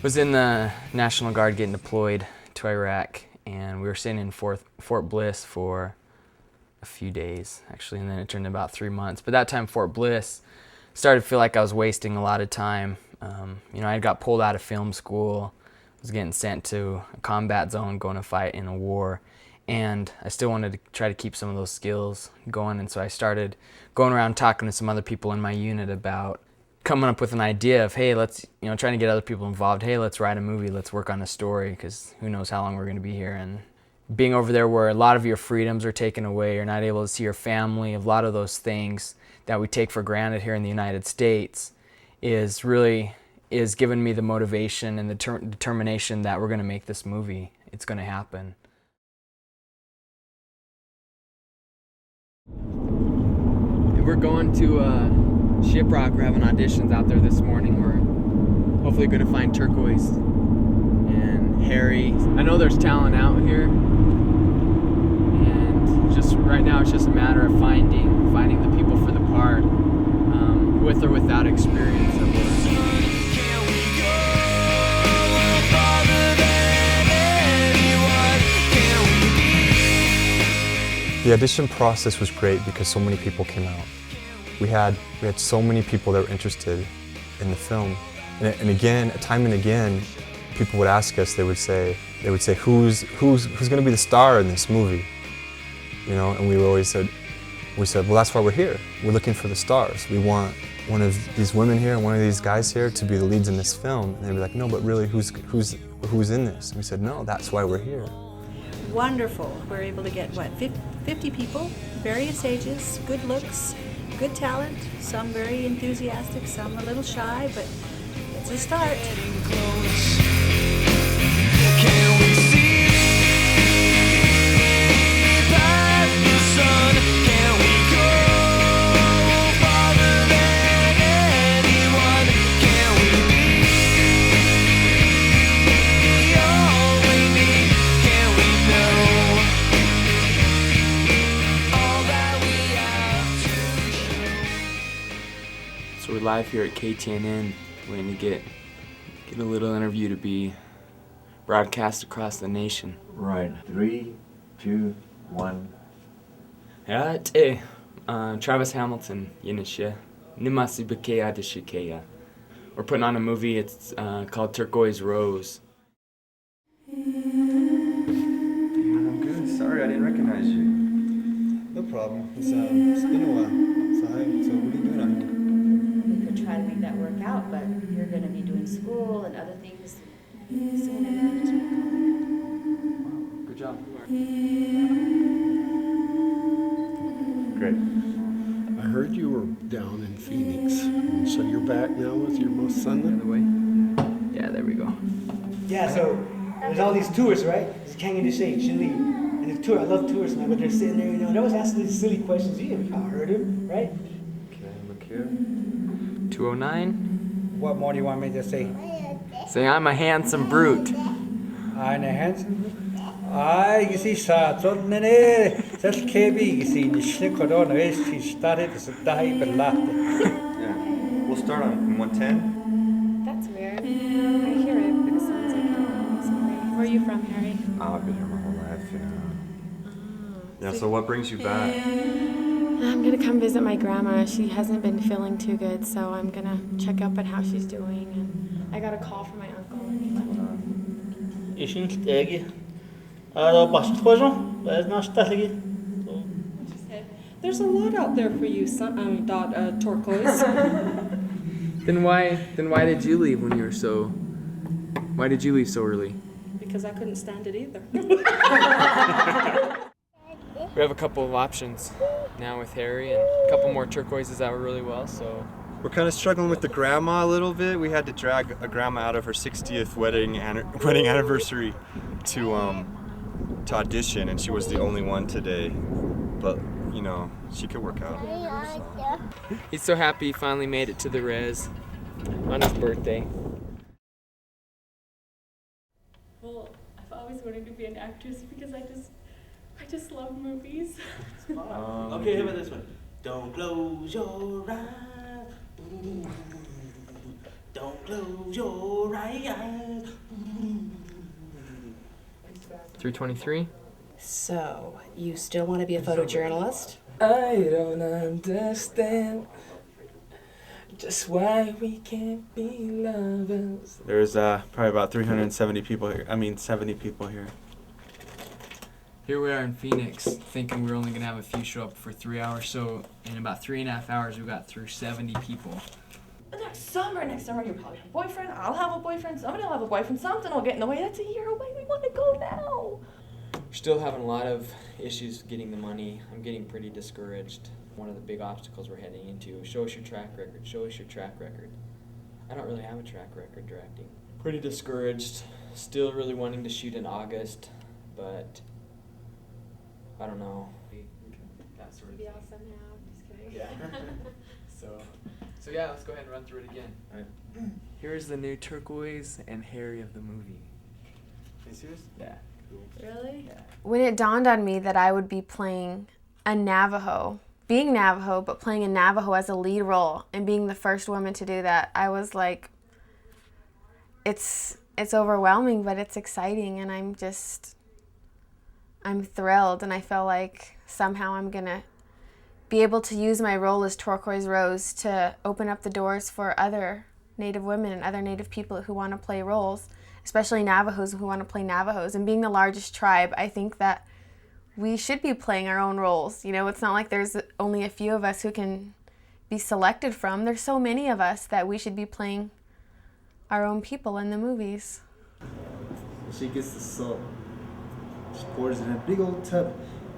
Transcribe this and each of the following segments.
was in the National Guard getting deployed to Iraq, and we were sitting in Fort Bliss for a few days, actually, and then it turned to about 3 months. But that time, Fort Bliss started to feel like I was wasting a lot of time. You know, I got pulled out of film school, was getting sent to a combat zone, going to fight in a war, and I still wanted to try to keep some of those skills going, and so I started going around talking to some other people in my unit about coming up with an idea of, hey, let's, you know, trying to get other people involved. Hey, let's write a movie, let's work on a story, because who knows how long we're going to be here. And being over there where a lot of your freedoms are taken away, you're not able to see your family, a lot of those things that we take for granted here in the United States is giving me the motivation and the determination that we're going to make this movie. It's going to happen. We're going to Shiprock. We're having auditions out there this morning. We're hopefully going to find Turquoise and Harry. I know there's talent out here, and just right now it's just a matter of finding the people for the part, with or without experience of work. The audition process was great because so many people came out. We had so many people that were interested in the film, and again, time and again, people would ask us. They would say, who's going to be the star in this movie? You know, and we said, well, that's why we're here. We're looking for the stars. We want one of these women here, one of these guys here, to be the leads in this film. And they'd be like, no, but really, who's in this? And we said, no, that's why we're here. Wonderful. We're able to get, 50 people, various ages, good looks, good talent, some very enthusiastic, some a little shy, but it's a start. Can we see past the sun? Can we go farther than anyone? Can we be all we need? Can we know all that we have to show? So we're live here at KTNN, waiting to get a little interview to be broadcast across the nation. Right. 3, 2, 1. Travis Hamilton, Yinisha. Nimasi Bekeya Deshikeya. We're putting on a movie, it's called Turquoise Rose. I'm good. Sorry, I didn't recognize you. No problem. It's been a while. So what are you doing out here? We could try to make that work out, but you're going to be doing school and other things soon, and we just won't come. Good job. Great. I heard you were down in Phoenix, so you're back now with your most son The then? other way? Yeah, there we go. Yeah, so there's all these tourists, right? It's Kaye to say, Chile. And the tour, I love tourists, man, but they're sitting there, you know, they're always asking these silly questions. You heard him, right? Okay, look here. 209. What more do you want me to say? Say, I'm a handsome brute. I'm a handsome. You see, sa, so nene, that's KB, you see, the shnikodon, she started to die, but laughed. Yeah. We'll start on 110. That's weird. I hear it, but it sounds like something. Where are you from, Harry? I've been here my whole life, yeah. So what brings you back? I'm gonna come visit my grandma. She hasn't been feeling too good, so I'm gonna check up on how she's doing. And I got a call from my uncle, and he let me know. There's a lot out there for you, Turquoise. Then why did you leave when you were so? Why did you leave so early? Because I couldn't stand it either. We have a couple of options now with Harry and a couple more turquoises that were really well, so. We're kind of struggling with the grandma a little bit. We had to drag a grandma out of her 60th wedding anniversary to audition, and she was the only one today. But you know, she could work out. So. He's so happy he finally made it to the res on his birthday. Well, I've always wanted to be an actress because I just love movies. Okay, how about this one? Don't close your eyes. Don't close your eyes. 323. So, you still want to be a photojournalist? I don't understand just why we can't be lovers. There's probably about 370 people here. 70 people here. Here we are in Phoenix, thinking we were only going to have a few show up for 3 hours. So in about 3.5 hours, we got through 70 people. Next summer you'll probably have a boyfriend. I'll have a boyfriend. Somebody will have a boyfriend. Something will get in the way. That's a year away. We want to go now. We're still having a lot of issues getting the money. I'm getting pretty discouraged. One of the big obstacles we're heading into, show us your track record, show us your track record. I don't really have a track record directing. Pretty discouraged, still really wanting to shoot in August, but I don't know. That sort of Be thing. awesome now, just kidding. Yeah. So yeah, let's go ahead and run through it again. All right. Here's the new Turquoise and Harry of the movie. Are you serious? Yeah. Really? Yeah. When it dawned on me that I would be playing a Navajo, being Navajo, but playing a Navajo as a lead role and being the first woman to do that, I was like, it's overwhelming, but it's exciting, and I'm thrilled, and I feel like somehow I'm gonna be able to use my role as Turquoise Rose to open up the doors for other Native women and other Native people who want to play roles, especially Navajos who want to play Navajos. And being the largest tribe, I think that we should be playing our own roles. You know, it's not like there's only a few of us who can be selected from. There's so many of us that we should be playing our own people in the movies. She gets the salt. She pours it in a big old tub,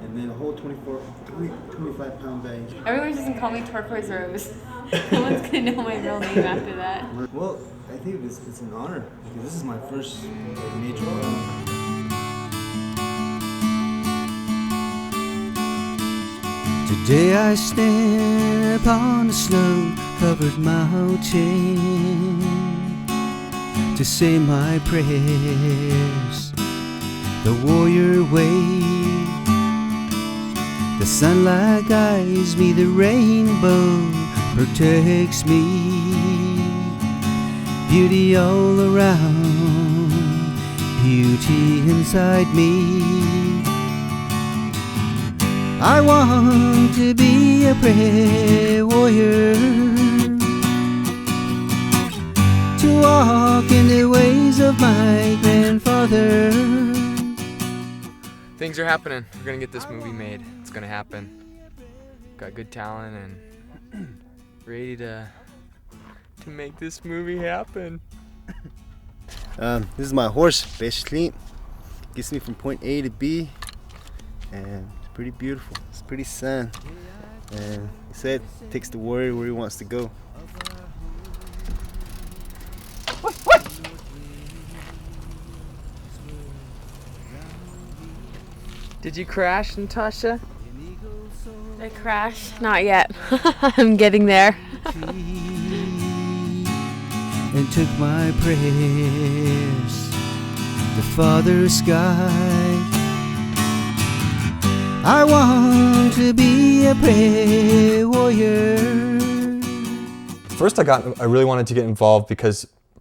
and then a whole 25-pound bag. Everyone's just gonna call me Turquoise Rose. No one's gonna know my real name after that. Well, I think it's an honor, because this is my first major film. Today I stand upon the snow-covered mountain to say my prayers the warrior way. The sunlight guides me, the rainbow protects me. Beauty all around, beauty inside me. I want to be a prayer warrior, to walk in the ways of my grandfather. Things are happening. We're gonna get this movie made. It's gonna happen. Got good talent and ready to make this movie happen. This is my horse, basically. Gets me from point A to B, and it's pretty beautiful. It's pretty sun, and he said takes the warrior where he wants to go. Did you crash, Natasha? Did I crash? Not yet. I'm getting there. And took my prayers, the Father sky. I want to be a prayer warrior. First, I really wanted to get involved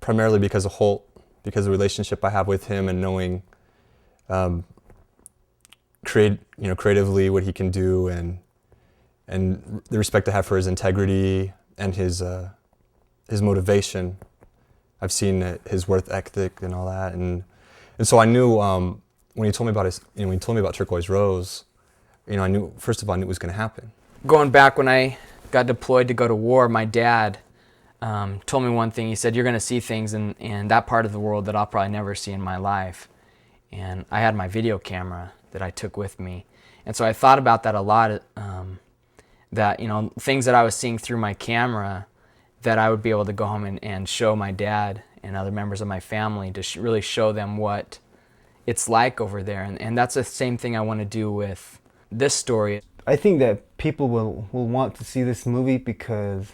primarily because of Holt, because of the relationship I have with him and knowing creatively what he can do, and the respect I have for his integrity and his motivation. I've seen his work ethic and all that, and so I knew when he told me about Turquoise Rose, I knew first of all it was going to happen. Going back when I got deployed to go to war, my dad told me one thing. He said, "You're going to see things in that part of the world that I'll probably never see in my life." And I had my video camera that I took with me, and so I thought about that a lot. That things that I was seeing through my camera, that I would be able to go home and show my dad and other members of my family to really show them what it's like over there. And that's the same thing I want to do with this story. I think that people will want to see this movie because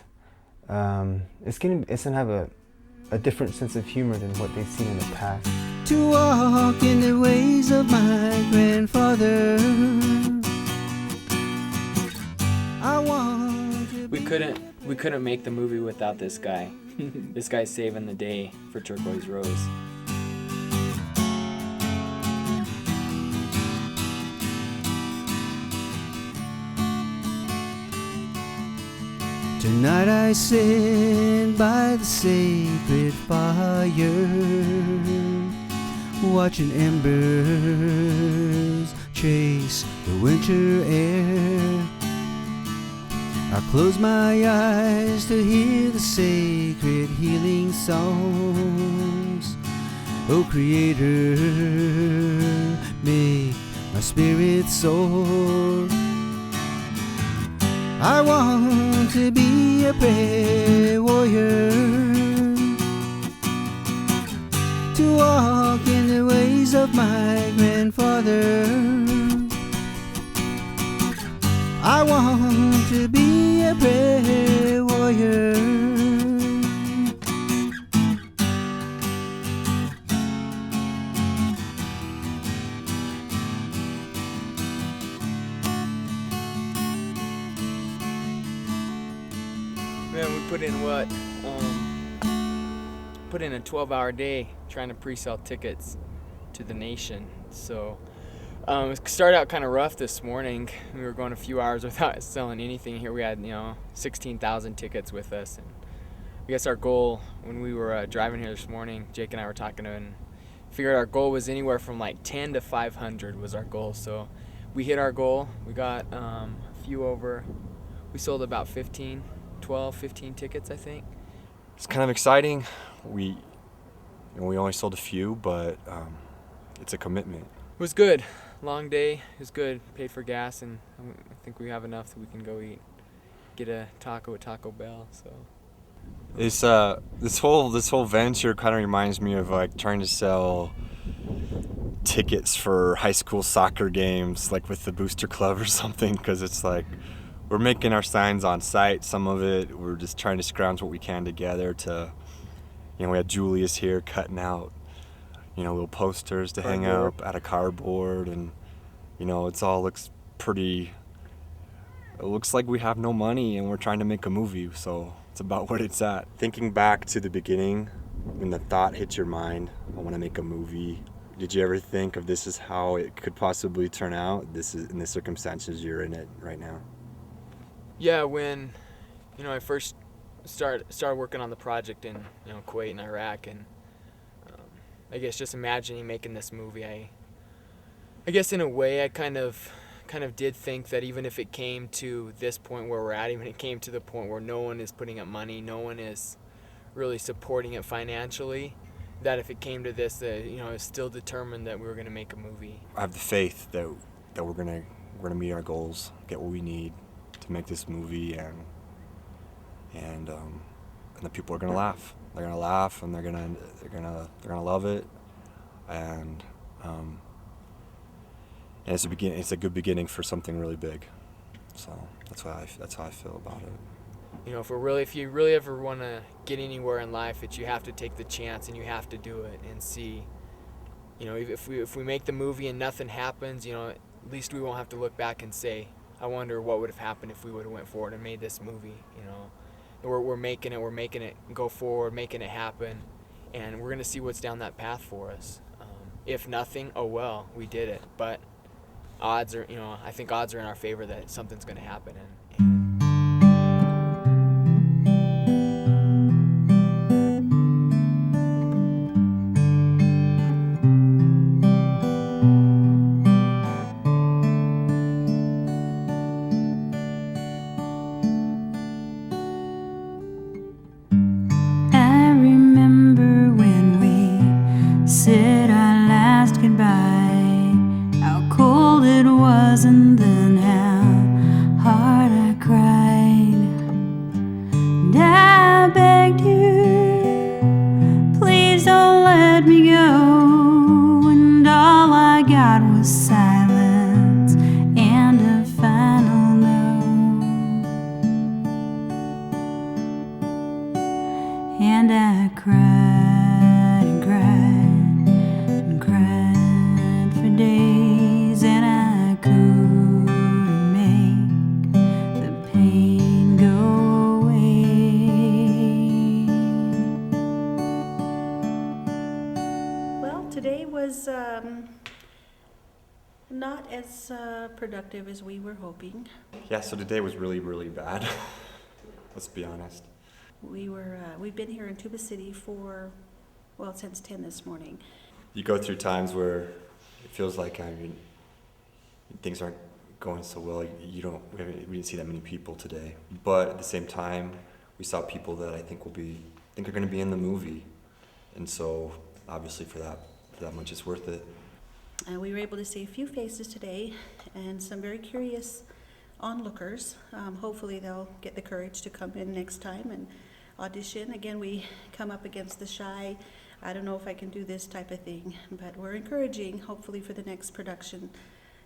it's gonna have a different sense of humor than what they've seen in the past. To walk in the ways of my grandfather. I want to We couldn't make the movie without this guy. This guy's saving the day for Turquoise Rose. Tonight I sit by the sacred fire, watching embers chase the winter air. I close my eyes to hear the sacred healing songs. Oh Creator, make my spirit soar. I want to be a prayer warrior, to walk in the ways of my grandfather. I want to be a prayer warrior. Man, we put in what? Put in a 12-hour day trying to pre-sell tickets to the nation. So it started out kind of rough this morning. We were going a few hours without selling anything. Here we had 16,000 tickets with us. And I guess our goal when we were driving here this morning, Jake and I were talking and figured our goal was anywhere from like 10 to 500 was our goal. So we hit our goal. We got a few over. We sold about 15 tickets, I think. It's kind of exciting. We only sold a few, but it's a commitment. It was good. Long day. It was good. Paid for gas, and I think we have enough that we can go eat, get a taco at Taco Bell. So This whole venture kind of reminds me of like trying to sell tickets for high school soccer games, like with the booster club or something, because it's like we're making our signs on site. Some of it we're just trying to scrounge what we can together to, we had Julius here cutting out, little posters to hang up out of cardboard, and it looks pretty. It looks like we have no money and we're trying to make a movie, so it's about what it's at. Thinking back to the beginning, when the thought hit your mind, I want to make a movie. Did you ever think of this is how it could possibly turn out? This is in the circumstances you're in it right now. Yeah, when I first started working on the project in Kuwait and Iraq, and I guess just imagining making this movie, I guess in a way I kind of did think that even if it came to this point where we're at, even it came to the point where no one is putting up money, no one is really supporting it financially, that if it came to this, I was still determined that we were going to make a movie. I have the faith that we're gonna meet our goals, get what we need to make this movie, and the people are gonna laugh. They're gonna laugh, and they're gonna love it, and it's a beginning. It's a good beginning for something really big. So that's how I feel about it. If you really ever want to get anywhere in life, you have to take the chance and you have to do it and see. If we make the movie and nothing happens, at least we won't have to look back and say, I wonder what would have happened if we would have went forward and made this movie. We're making it go forward, making it happen, and we're gonna see what's down that path for us. If nothing, oh well, we did it. But odds are, I think odds are in our favor that something's gonna happen. And then how hard I cried. as productive as we were hoping. Yeah, so today was really, really bad. Let's be honest. We've been here in Tuba City since 10 this morning. You go through times where it feels like things aren't going so well. We didn't see that many people today, but at the same time, we saw people that I think are going to be in the movie, and so obviously for that much, it's worth it. And we were able to see a few faces today, and some very curious onlookers. Hopefully, they'll get the courage to come in next time and audition. Again, we come up against the shy, I don't know if I can do this type of thing, but we're encouraging, hopefully for the next production,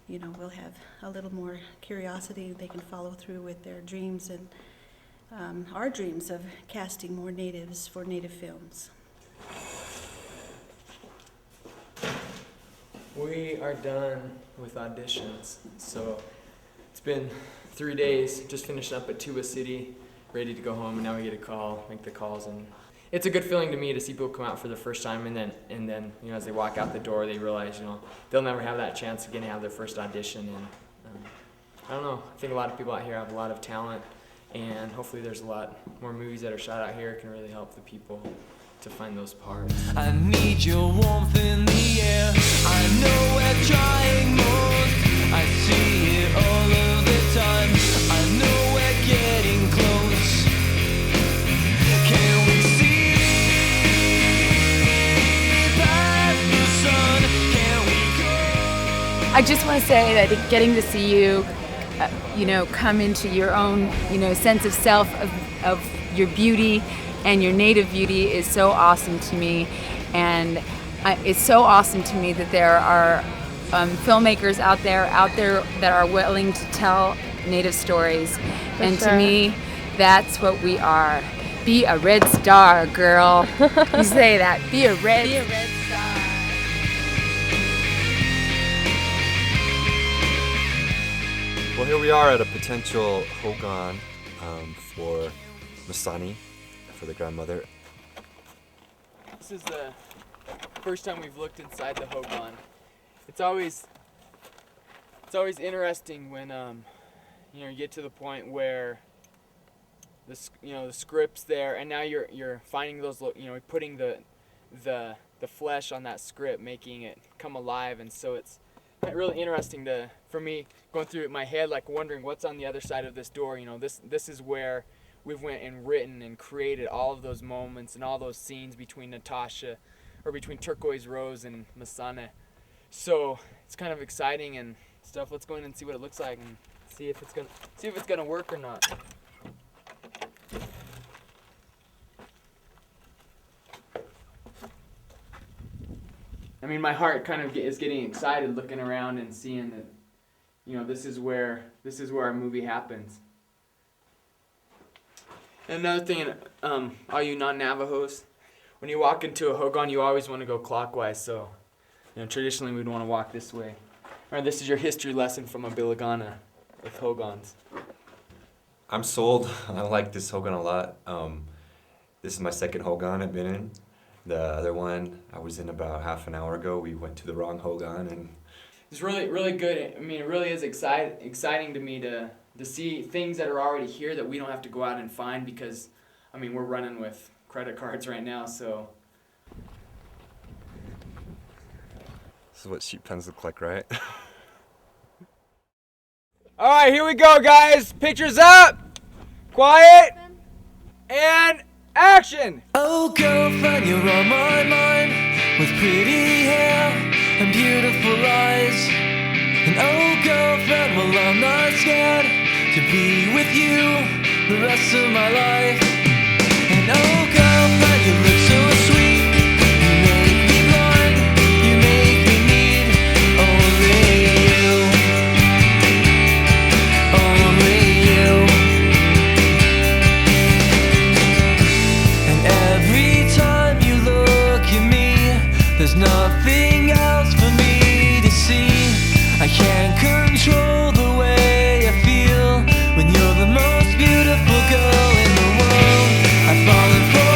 we'll have a little more curiosity. They can follow through with their dreams and our dreams of casting more natives for Native films. We are done with auditions, so it's been 3 days, just finished up at Tuba City, ready to go home, and now we get a call, make the calls, and it's a good feeling to me to see people come out for the first time, and then as they walk out the door, they realize they'll never have that chance again to have their first audition. And I don't know, I think a lot of people out here have a lot of talent, and hopefully there's a lot more movies that are shot out here can really help the people to find those parts. I need your warmth in the air. I know we're trying most. I see it all of the time. I know we're getting close. Can we see past the sun? Can we go? I just want to say that getting to see you, come into your own, sense of self, of your beauty and your native beauty is so awesome to me. And it's so awesome to me that there are filmmakers out there that are willing to tell native stories. And sure. To me, that's what we are. Be a red star, girl. You say that. Be a red star. Well, here we are at a potential hogan for Masani, for the grandmother. This is the first time we've looked inside the hogan. It's always interesting when you get to the point where the script's there, and now you're finding those, putting the flesh on that script, making it come alive, and so it's really interesting for me going through my head, like wondering what's on the other side of this door. This is where we've went and written and created all of those moments and all those scenes between Natasha, or between Turquoise Rose and Masana. So it's kind of exciting and stuff. Let's go in and see what it looks like and see if it's gonna work or not. I mean, my heart kind of is getting excited looking around and seeing that, this is where our movie happens. And another thing, all you non-Navajos, when you walk into a hogan, you always want to go clockwise. So, traditionally we'd want to walk this way. All right, this is your history lesson from a Bilagana with hogans. I'm sold. I like this hogan a lot. This is my second hogan I've been in. The other one I was in about half an hour ago. We went to the wrong hogan, and it's really, really good. I mean, it really is exciting to me to see things that are already here that we don't have to go out and find, because, we're running with credit cards right now, so. This is what sheet pens look like, right? All right, here we go, guys. Pictures up. Quiet. And action. Oh, girlfriend, you're on my mind, with pretty hair and beautiful eyes. And oh, girlfriend, well, I'm not scared to be with you the rest of my life. And oh, girlfriend, you look so sweet. You make me blind. You make me need only you. Only you. And every time you look at me, there's nothing else for me to see. I can't control the way I feel when you're the most beautiful girl in the world. I've fallen for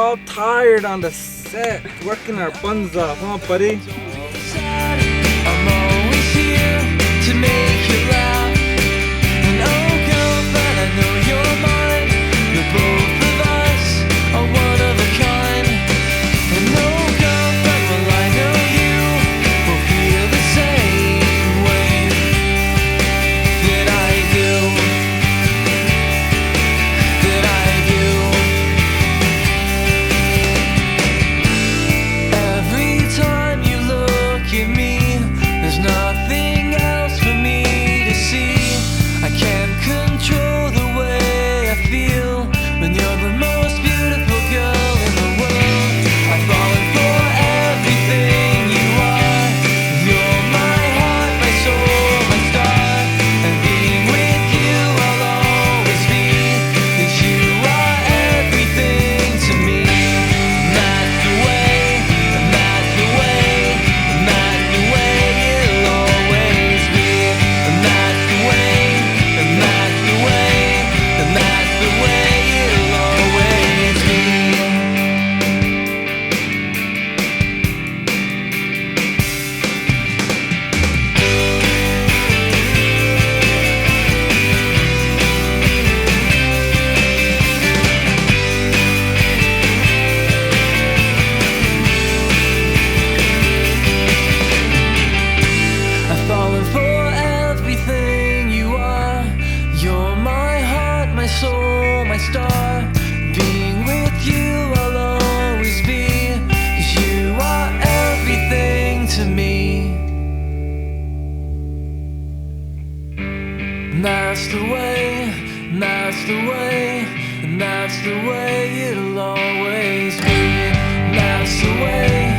all tired on the set, working our buns off, huh, buddy? I'm always here to make you laugh. And oh, girlfriend, I know you're mine. The both of us are one of a kind. And oh, girlfriend, well, I know you will feel the same way that I do. That I do. Every time you look at me, there's nothing else for me to see. I can't control the way I feel when you're the most beautiful girl in the world. I've fallen for everything you are. You're my heart, my soul, my star. And being with you I'll always be, 'cause you are everything to me. And that's the way, and that's the way, and that's the way it'll always be. And that's the way, and that's the way, and that's the way it'll always be. I've fallen for everything you are. You're my heart, my soul, my star. Being with you I'll always be, 'cause you are everything to me. And that's the way, and that's the way, and that's the way it'll always be. And that's the way.